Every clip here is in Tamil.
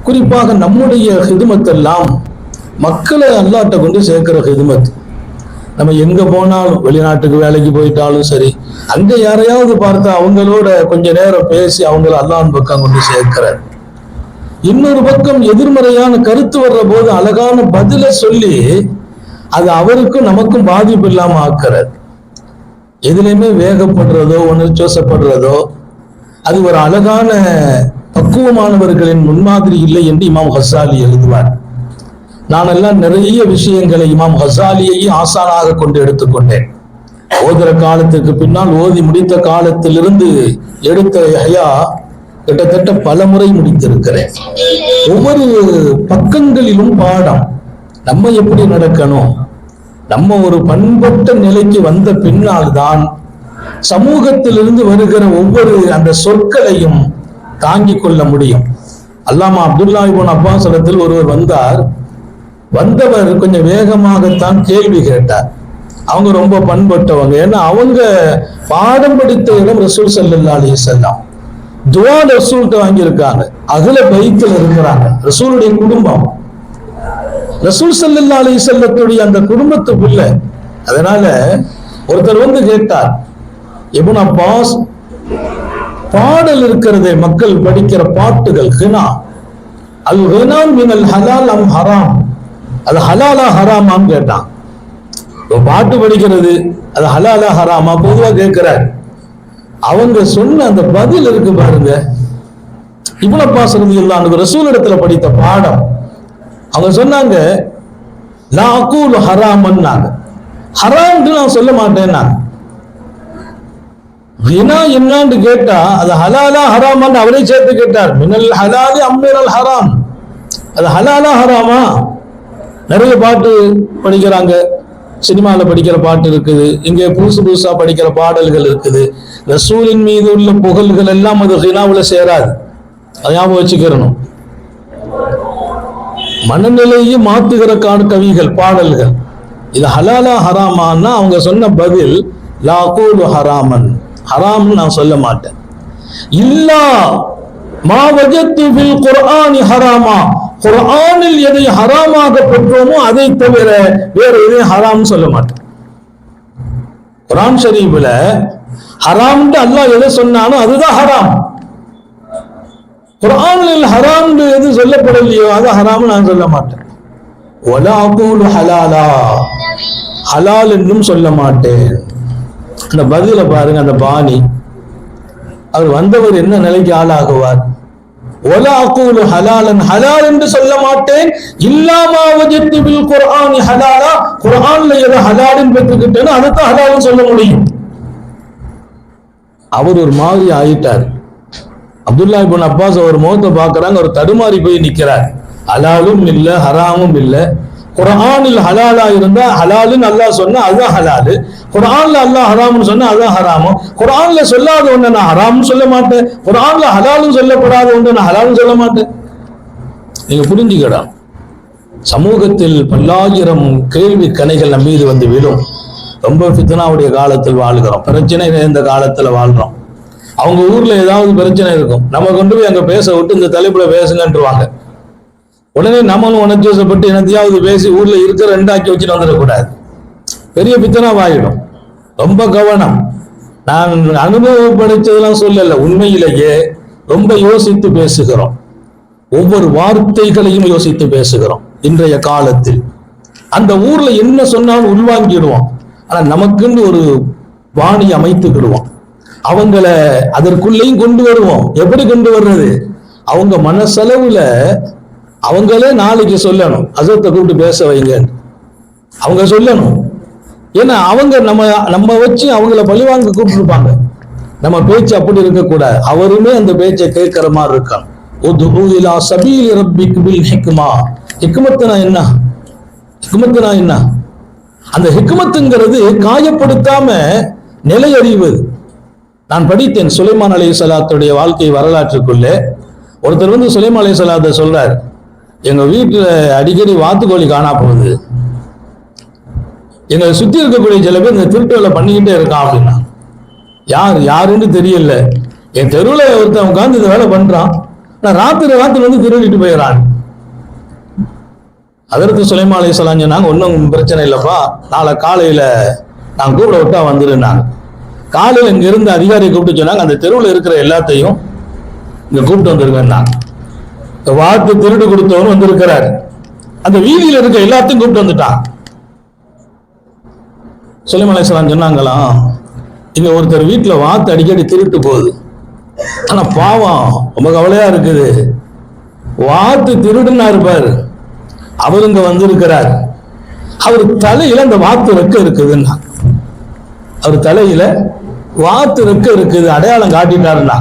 குறிப்பாக நம்முடைய ஹிதுமத் எல்லாம் மக்களை அல்லாட்ட கொண்டு சேர்க்கிற ஹிதுமத். நம்ம எங்க போனாலும், வெளிநாட்டுக்கு வேலைக்கு போயிட்டாலும் சரி, அங்க யாரையாவது பார்த்தா அவங்களோட கொஞ்ச நேரம் பேசி அவங்கள அல்லாஹ்வின் பக்கம் கொண்டு சேர்க்கிறார். இன்னொரு பக்கம் எதிர்மறையான கருத்து வர்ற போது அழகான பதில சொல்லி அது அவருக்கும் நமக்கும் பாதிப்பு இல்லாம ஆக்கிறார். எதுலையுமே வேகப்படுறதோ உணர்ச்சோசப்படுறதோ அது ஒரு அழகான பக்குவமானவர்களின் முன்மாதிரி இல்லை என்று இமாம் ஹஸ்ஸாலி எழுதுவார். நானெல்லாம் நிறைய விஷயங்களை இமாம் ஹஸ்ஸாலியையும் ஆசானாக கொண்டு எடுத்துக்கொண்டேன். ஓதுற காலத்துக்கு பின்னால் ஓதி முடித்த காலத்திலிருந்து எடுத்த ஹயா கிட்டத்தட்ட பல முறை முடித்திருக்கிறேன். ஒவ்வொரு பக்கங்களிலும் பாடம். நம்ம எப்படி நடக்கணும், நம்ம ஒரு பண்பட்ட நிலைக்கு வந்த பின்னால் தான் சமூகத்திலிருந்து வருகிற ஒவ்வொரு அந்த சொற்களையும் தாங்கிக் கொள்ள முடியும். அல்லாமா அப்துல்லா இப்னு அப்பாஸ் இடத்தில் ஒருவர் வந்தார். வந்தவர் கொஞ்சம் வேகமாகத்தான் கேள்வி கேட்டார். அவங்க ரொம்ப பண்பட்டவங்க. ஏன்னா அவங்க பாடம் படித்த இடம் ரசூல் ஸல்லல்லாஹு அலைஹி வஸல்லம். துஆ ரசூல்கிட்ட வாங்கியிருக்காங்க. அகல பைத்துல இருக்கிறாங்க. ரசூலுடைய குடும்பம், ரசூல் ஸல்லல்லாஹு அலைஹி வஸல்லத்துடைய அந்த குடும்பத்துக்குள்ள. அதனால ஒருத்தர் வந்து கேட்டார், இப்னு அப்பாஸ், பாடல் இருக்கிறதே மக்கள் படிக்கிற பாட்டுகள், ஹினா, அல் ஹினா மினல் ஹலால் அம் ஹராம், அது ஹலாலா ஹராமான்னு கேட்டான். பாட்டு படிக்கிறது அது ஹலாலா ஹராமா பொதுவா கேட்கிறார். அவங்க சொன்ன அந்த பதில் இருக்கு பாருங்க. இப்னு அப்பாஸ் ரலியல்லாஹு அன்ஹு ரசூல் இடத்துல படித்த பாடம். அவங்க சொன்னாங்க, லா அகூலு ஹராமன்னாங்க, ஹராம்னு நான் சொல்ல மாட்டேன்னா. ஹினா என்னான்னு கேட்டா அது ஹலாலா ஹராமான்னு அவரே சேர்த்து கேட்டார். மினல் ஹலாலி அம்மினல் ஹராம், அது ஹலாலா ஹராமா? நிறைய பாட்டு படிக்கிறாங்க, சினிமாவில் படிக்கிற பாட்டு இருக்குது, இங்கே புதுசு புதுசா படிக்கிற பாடல்கள் இருக்குது. ரசூலின் மீது உள்ள புகழ்கள் எல்லாம் அது ஹினாவுல சேராது. அதை ஞாபகம் வச்சுக்கிறணும். மனநிலையை மாத்துகிற கவிகள், பாடல்கள். இது ஹலாலா ஹராமான்னா அவங்க சொன்ன பதில், லா அகூலு ஹராமன், ஹராம்னு நான் சொல்ல மாட்டேன். இல்லா மா வஜத்து பில் குர்ஆனி ஹராமா, குர்ஆனில் எதை ஹராமாக பெற்றோமோ அதை தவிர வேற எதையும் ஹராம்னு சொல்ல மாட்டேன். குர்ஆன் ஷரீஃப்ல ஹராம்னு அல்லாஹ் எதை சொன்னானோ அதுதான் ஹராம். குர்ஆனில் ஹராம்னு எது சொல்லப்படலையோ அது ஹராம்னு நான் சொல்ல மாட்டேன். வலா அகூலு ஹலாலா, ஹலால் என்றும் சொல்ல மாட்டேன். அந்த பதில பாருங்க, அந்த பாணி. அவர் வந்தவர் என்ன நிலைக்கு ஆளாகுவார்? வலா அகூலு ஹலாலன், ஹலால் என்று சொல்ல மாட்டேன். இல்லாமா வஜத்து பில் குர்ஆனி ஹலாலா, குர்ஆன்ல எதை ஹலால்னு பெற்றுக்கிட்டேனோ அதைத்தான் ஹலால்னு சொல்ல முடியும். அவர் ஒரு மாதிரி ஆயிட்டார். அப்துல்லா இப்னு அப்பாஸ் அவர் முகத்தை பார்க்கறாங்க, அவர் தடுமாறி போய் நிக்கிறார். ஹலாலும் இல்ல ஹராமும் இல்ல. குர்ஆனில் ஹலாலா இருந்தா ஹலாலுன்னு அல்லாஹ் சொன்னா அதுதான் ஹலாலு, குர்ஆன்ல அல்லாஹ் ஹராம்னு சொன்னா அதுதான் ஹராமு. குர்ஆன்ல சொல்லாத ஒண்ணு நான் ஹராம்னு சொல்ல மாட்டேன், குர்ஆன்ல ஹலாலும் சொல்லப்படாத ஒன்று நான் ஹலாலும் சொல்ல மாட்டேன். நீங்க புரிஞ்சுக்கணும். சமூகத்தில் பல்லாயிரம் கேள்வி கணைகள் நம்ம மீது வந்து விடும். ரொம்ப ஃபித்னாவுடைய காலத்தில் வாழ்கிறோம், பிரச்சனை நிறைந்த காலத்துல வாழ்றோம். அவங்க ஊர்ல ஏதாவது பிரச்சனை இருக்கும், நம்ம கொண்டு போய் அங்க பேச விட்டு இந்த தலைப்புல பேசுங்கன்றுவாங்க. உடனே நம்மளும் உணர்ச்சிவசப்பட்டு என்னத்தையாவது பேசி ஊர்ல இருக்கிற ரெண்டாக்கி வச்சுட்டு வந்துடக்கூடாது. பெரிய பித்தனாவாயிடும். ரொம்ப கவனம். நான் அனுபவப்படுத்ததெல்லாம் சொல்லல, உண்மையிலேயே ரொம்ப யோசித்து பேசுகிறோம். ஒவ்வொரு வார்த்தைகளையும் யோசித்து பேசுகிறோம். இன்றைய காலத்தில் அந்த ஊர்ல என்ன சொன்னாலும் உள்வாங்கிடுவோம். ஆனா நமக்குன்னு ஒரு வாணி அமைத்துக்கிடுவோம். அவங்கள அதற்குள்ளேயும் கொண்டு வருவோம். எப்படி கொண்டு வர்றது? அவங்க மனசளவுல அவங்களே நாளைக்கு சொல்லணும், அசத்தை கூப்பிட்டு பேச வைங்க, அவங்க சொல்லணும். ஏன்னா அவங்க நம்ம வச்சு அவங்கள பழிவாங்க கூப்பிட்டுருப்பாங்க. நம்ம பேச்சு அப்படி இருக்கக்கூடாது. அவருமே அந்த பேச்சை கேட்கிற மாதிரி இருக்கான். உதுஉ இலா சபீலி ரப்பிக் பில் ஹிக்மா. ஹிக்மத்துனா என்ன? ஹிக்மத்துனா என்ன? அந்த ஹிக்மத்துங்கிறது காயப்படுத்தாம நிலை அறிவது. நான் படித்தேன் சுலைமான் அலைஹிஸ்ஸலாத்துடைய வாழ்க்கை வரலாற்றுக்குள்ளே. ஒருத்தர் வந்து சுலைமான் அலைஹிஸ்ஸலாத்தை சொல்றார், எங்க வீட்டுல அடிக்கடி வாத்துக்கோழி காணா போகுது, எங்களை சுத்தி இருக்கக்கூடிய சில பேர் இந்த திருட்டு வேலை பண்ணிக்கிட்டே இருக்கான் அப்படின்னா. யாருன்னு தெரியல. என் தெருவில் ஒருத்தன் உட்கார்ந்து இந்த வேலை பண்றான், நான் ராத்திரி வந்து திருடிட்டு போயிடறான். ஹஜ்ரத் சுலைமான் அலைஹிஸ்ஸலாம் சொன்னாங்க, ஒன்றும் பிரச்சனை இல்லப்பா, நாளை காலையில நான் கூப்பிட விட்டா வந்துருந்தாங்க. காலையில் இங்க இருந்த அதிகாரியை கூப்பிட்டு சொன்னாங்க, அந்த தெருவில் இருக்கிற எல்லாத்தையும் இங்க கூப்பிட்டு வந்துருங்க. வாத்து திருடு கொடுத்தவரும் வந்திருக்கிறார், அந்த வீதியில இருக்க எல்லாத்தையும் கூப்பிட்டு வந்துட்டான். சுலைமான் அலைஹிஸ்ஸலாம் சொன்னாங்களாம், இங்க ஒருத்தர் வீட்டுல வாத்து அடிக்கடி திருட்டு போகுது, ஆனா பாவம் ரொம்ப கவலையா இருக்குது, வாத்து திருடுன்னா இருப்பாரு, அவர் இங்க வந்திருக்கிறார், அவர் தலையில அந்த வாத்து ரெக்க இருக்குதுன்னா, அவர் தலையில வாத்து ரெக்க இருக்குது அடையாளம் காட்டிட்டாருன்னா,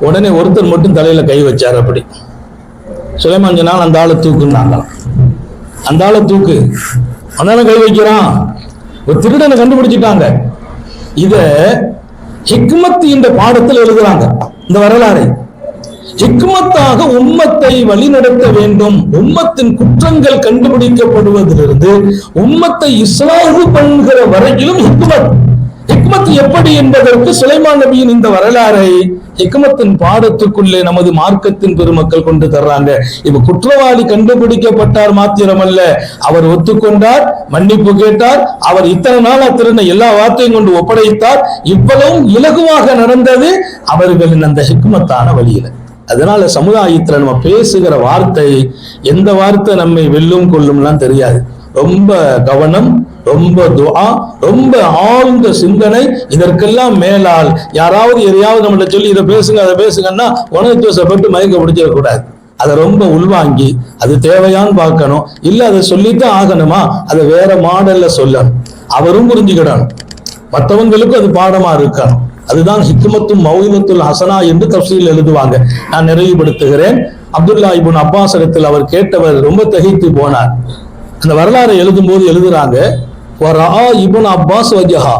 உடனே ஒருத்தர் மட்டும் தலையில கை வச்சார். அப்படி சுலைமான் சொன்னால் அந்த ஆளை தூக்குனாங்களாம். அந்த ஆளை தூக்கு, அந்த கை வைக்கிறான், ஒரு திருடனை கண்டுபிடிச்சிட்டாங்க. இத ஹிக்மத் என்ற பாடத்தில் எழுதுறாங்க. இந்த வரலாறை ஹிக்மத்தாக உம்மத்தை வழிநடத்த வேண்டும், உம்மத்தின் குற்றங்கள் கண்டுபிடிக்கப்படுவதிலிருந்து உம்மத்தை இஸ்லாஹு பண்ணுகிற வரையிலும் ஹிக்மத் எப்படி என்பதற்கு சுலைமான் நபியின் இந்த வரலாறை ஹிக்மத்தின் பாடத்துக்குள்ளே நமது மார்க்கத்தின் பெருமக்கள் கொண்டு தர்றாங்க. இப்ப குற்றவாளி கண்டுபிடிக்கப்பட்டார் மாத்திரமல்ல, அவர் ஒத்துக்கொண்டார், மன்னிப்பு கேட்டார், அவர் இத்தனை நாள் திருந்த எல்லா வார்த்தையும் கொண்டு ஒப்படைத்தார். இவ்வளவும் இலகுவாக நடந்தது அவர்களின் அந்த ஹிக்மத்தான வழியில. அதனால சமுதாயத்துல நம்ம பேசுகிற வார்த்தை எந்த வார்த்தை நம்மை வெல்லும் கொள்ளும்லாம் தெரியாது. ரொம்ப கவனம், ரொம்ப துஆ, ரொம்ப ஆழ்ந்த சிந்தனை. இதற்கெல்லாம் மேலால் யாராவது எதையாவது நம்மள சொல்லி இதை பேசுங்க அதை பேசுங்கன்னா உணர்ச்சிவசப்பட்டு மயக்க பிடிச்சிடக்கூடாது. அதை ரொம்ப உள்வாங்கி அது தேவையான்னு பார்க்கணும். இல்ல அதை சொல்லித்தான் ஆகணுமா, அதை வேற மாடல்ல சொல்லணும், அவரும் புரிஞ்சுக்கிடணும், மற்றவங்களுக்கும் அது பாடமா இருக்கணும். அதுதான் ஹிக்மத்தும் மௌஇதத்துல் ஹஸனா என்று தஃசீரில் எழுதுவாங்க. நான் நிறைவுபடுத்துகிறேன். அப்துல்லா இப்னு அப்பாஸ் இடத்தில் அவர் கேட்டவர் ரொம்ப திகைத்து போனார். அந்த வரலாறை எழுதும் போது எழுதுறாங்க, இப்னு அப்பாஸ் வஜஹா,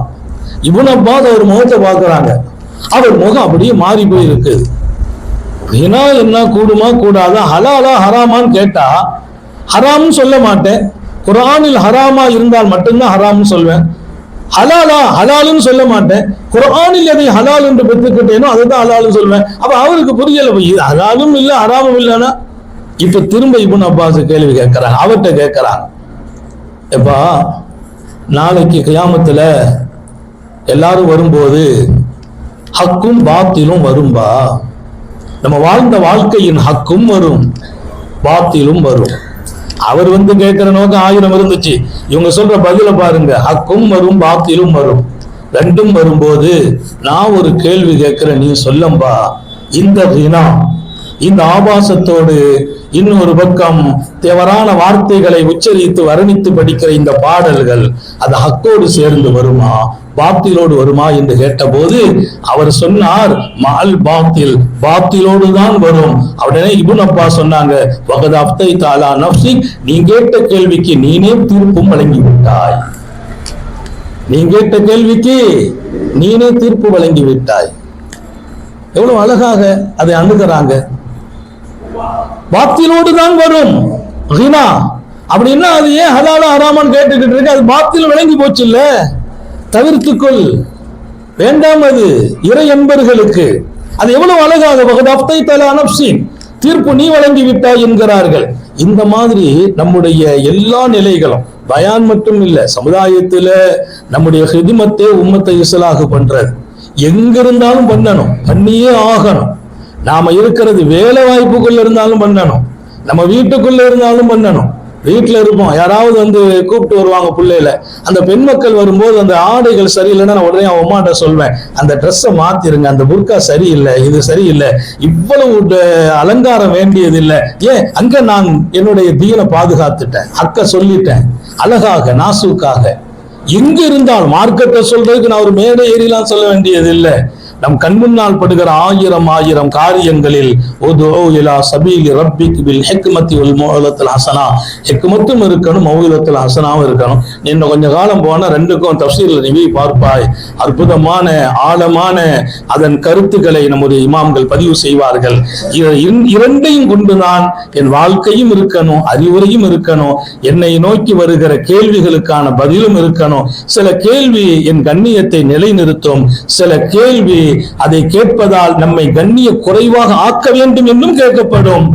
இப்னு அப்பாஸ் அவர் முகத்தை பார்க்கறாங்க, அவர் முகம் அப்படியே மாறி போய் இருக்கு. ரினா என்ன கூடுமா கூடாதா, ஹலாலா ஹராமான்னு கேட்டா ஹராம்னு சொல்ல மாட்டேன், குர்ஆனில் ஹராமா இருந்தால் மட்டும்தான் ஹராம்னு சொல்வேன், ஹலாலா ஹலாலுன்னு சொல்ல மாட்டேன், குர்ஆனில் எதை ஹலால் என்று பெற்றுக்கிட்டேனோ அதுதான் ஹலாலுன்னு சொல்வேன். அப்ப அவருக்கு புரியல, ஹலாலும் இல்லை ஹராமும் இல்லைன்னா. இப்ப திரும்ப இப்னு அப்பாஸ் கேள்வி கேட்கிறாங்க, அவர்கிட்ட கேட்கிறாங்க, எப்பா நாளைக்கு கியாமத்துல எல்லாரும் வரும்போது ஹக்கும் பாத்திலும் வரும்பா, நம்ம வாழ்ந்த வாழ்க்கையின் ஹக்கும் வரும் பாத்திலும் வரும். அவர் கேட்கிற நோக்கம் 1000 இருந்துச்சு, இவங்க சொல்ற பதில பாருங்க, ஹக்கும் வரும் பாத்திலும் வரும், ரெண்டும் வரும்போது நான் ஒரு கேள்வி கேட்கிறேன், நீ சொல்லம்பா, இந்த ரினா இந்த ஆபாசத்தோடு இன்னொரு பக்கம் தவறான வார்த்தைகளை உச்சரித்து வர்ணித்து படிக்கிற இந்த பாடல்கள் அது ஹக்கோடு சேர்ந்து வருமா பாத்திலோடு வருமா என்று கேட்டபோது அவர் சொன்னார், மால் பாத்தில், பாத்திலோடு தான் வரும். உடனே இப்னு அப்பாஸ் சொன்னாங்க, வகத் அஃப்தைத அலா நஃப்ஸிக், நீ கேட்ட கேள்விக்கு நீனே தீர்ப்பும் வழங்கி விட்டாய், நீ கேட்ட கேள்விக்கு நீனே தீர்ப்பு வழங்கி விட்டாய். எவ்வளவு அழகாக அதை அணுகிறாங்க. பாத்திலோடு தான் வரும் ரினா அப்படின்னா அது ஏன் ஹலாலா ஹராமான்னு கேட்டுக்கிட்டு இருக்கு, அது பாத்தில் விளங்கி போச்சு இல்ல, தவிர்த்துக்கொள், வேண்டாம், அது இறை என்பர்களுக்கு. அது எவ்வளவு அழகாக வகத் அஃப்தைத அலா நஃப்ஸிக், தீர்ப்பு நீ வழங்கி விட்டாய் என்கிறார்கள். இந்த மாதிரி நம்முடைய எல்லா நிலைகளும் பயான் மட்டும் இல்ல, சமுதாயத்துல நம்முடைய ஹிதுமத்தே உம்மத்தை இஸ்லாஹ் பண்றது. எங்க இருந்தாலும் பண்ணணும், பண்ணியே ஆகணும். நாம இருக்கிறது வேலை வாய்ப்புக்குள்ள இருந்தாலும் பண்ணணும், நம்ம வீட்டுக்குள்ள இருந்தாலும் பண்ணணும். வீட்டுல இருப்போம், யாராவது கூப்பிட்டு வருவாங்க பிள்ளையில, அந்த பெண் மக்கள் வரும்போது அந்த ஆடைகள் சரியில்லைன்னா நான் உடனே அவன் அம்மாட்ட சொல்வேன், அந்த ட்ரெஸ்ஸை மாத்திருங்க, அந்த புர்கா சரியில்லை, இது சரியில்லை, இவ்வளவு அலங்காரம் வேண்டியது இல்லை. ஏன், அங்க நான் என்னுடைய தீனை பாதுகாத்துட்டேன், அக்க சொல்லிட்டேன், அழகாக நாசூக்காக. எங்க இருந்தாலும் மார்க்கத்தை சொல்றதுக்கு நான் ஒரு மேடை ஏறிலாம் சொல்ல வேண்டியது இல்லை. நம் கண் முன்னால் படுகிற 1000 காரியங்களில் இலா சபீலி ரப்பிக் பில் ஹிக்மத்தி வல் மௌஇதத்தில் ஹஸனா, ஹிக்மத்தும் இருக்கணும், மௌஇதத்தில் ஹஸனாவும் இருக்கணும். இன்னும் கொஞ்ச காலம் போனா ரெண்டுக்கும் தஃசீரில் நீ பார்ப்பாய், அற்புதமான ஆழமான அதன் கருத்துக்களை நம்முடைய இமாம்கள் பதிவு செய்வார்கள். இரண்டையும் கொண்டுதான் என் வாழ்க்கையும் இருக்கணும், அறிவுரையும் இருக்கணும், என்னை நோக்கி வருகிற கேள்விகளுக்கான பதிலும் இருக்கணும். சில கேள்வி என் கண்ணியத்தை நிலைநிறுத்தும், சில கேள்வி அதை கேட்பதால் நம்மை கண்ணிய குறைவாக ஆக்க வேண்டும் என்றும் கேட்கப்படும்.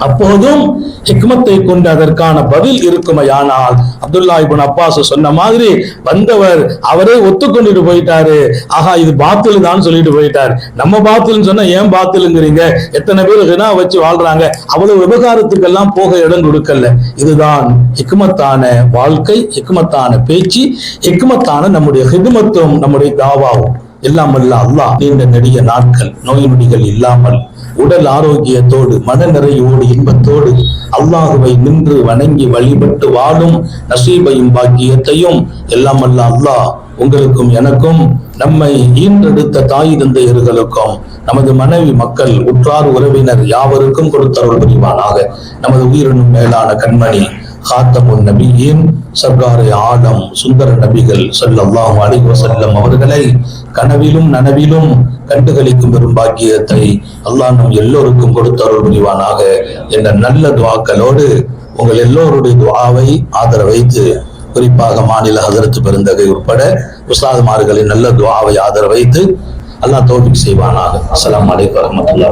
அப்போதும் ஹிக்மத்தை கொண்டு அதற்கான பதில் இருக்குமையானால், அப்துல்லா இப்னு அப்பாஸ் சொன்ன மாதிரி வந்தவர் அவரே ஒத்துக்கொண்டுட்டு போயிட்டாரு, ஆஹா இது பாத்தில் தான் சொல்லிட்டு போயிட்டார். நம்ம பாத்தில்னு சொன்னா ஏன் பாத்திலுங்கிறீங்க, எத்தனை பேர் ஹினா வச்சு வாழ்றாங்க, அவ்வளவு விவகாரத்துக்கெல்லாம் போக இடம் கொடுக்கல. இதுதான் ஹிக்மத்தான வாழ்க்கை, ஹிக்மத்தான பேச்சு, ஹிக்மத்தான நம்முடைய ஹிதுமத்தும் நம்முடைய தாவாவும். எல்லாம் அல்ல அல்லாஹ் நீண்ட நெடிய நாட்கள், நோய் நொடிகள் இல்லாமல் உடல் ஆரோக்கியத்தோடு மன நிறைவோடு இன்பத்தோடு அல்லாஹுவை நின்று வணங்கி வழிபட்டு வாழும் நசீபையும் பாக்கியத்தையும் எல்லாம் அல்ல அல்லாஹ் உங்களுக்கும் எனக்கும், நம்மை ஈன்றெடுத்த தாய் தந்தையர்களுக்கும், நமது மனைவி மக்கள் உற்றார் உறவினர் யாவருக்கும் கொடுத்தருள் புரிவானாக. நமது உயிரினும் மேலான கண்மணி காத்தமுன் நபியின் சர்க்காரை ஆலம் சுந்தர நபிகள் ஸல்லல்லாஹு அலைஹி வஸல்லம் அவர்களை கனவிலும் நனவிலும் கண்டுகளிக்கும் பெரும் பாக்கியத்தை அல்லாஹ் நம் எல்லோருக்கும் கொடுத்தருள் புரிவானாக என்ற நல்ல துஆக்களோடு உங்கள் எல்லோருடைய துஆவை ஆதரவைத்து, குறிப்பாக மாநில ஹதரத் பெருந்தகை உட்பட உஸ்தாதுமார்களின் நல்ல துஆவை ஆதரவைத்து அல்லாஹ் தௌஃபீக் செய்வானாக. அஸ்ஸலாமு அலைக்கும் வரஹ்மத்துல்லாஹி.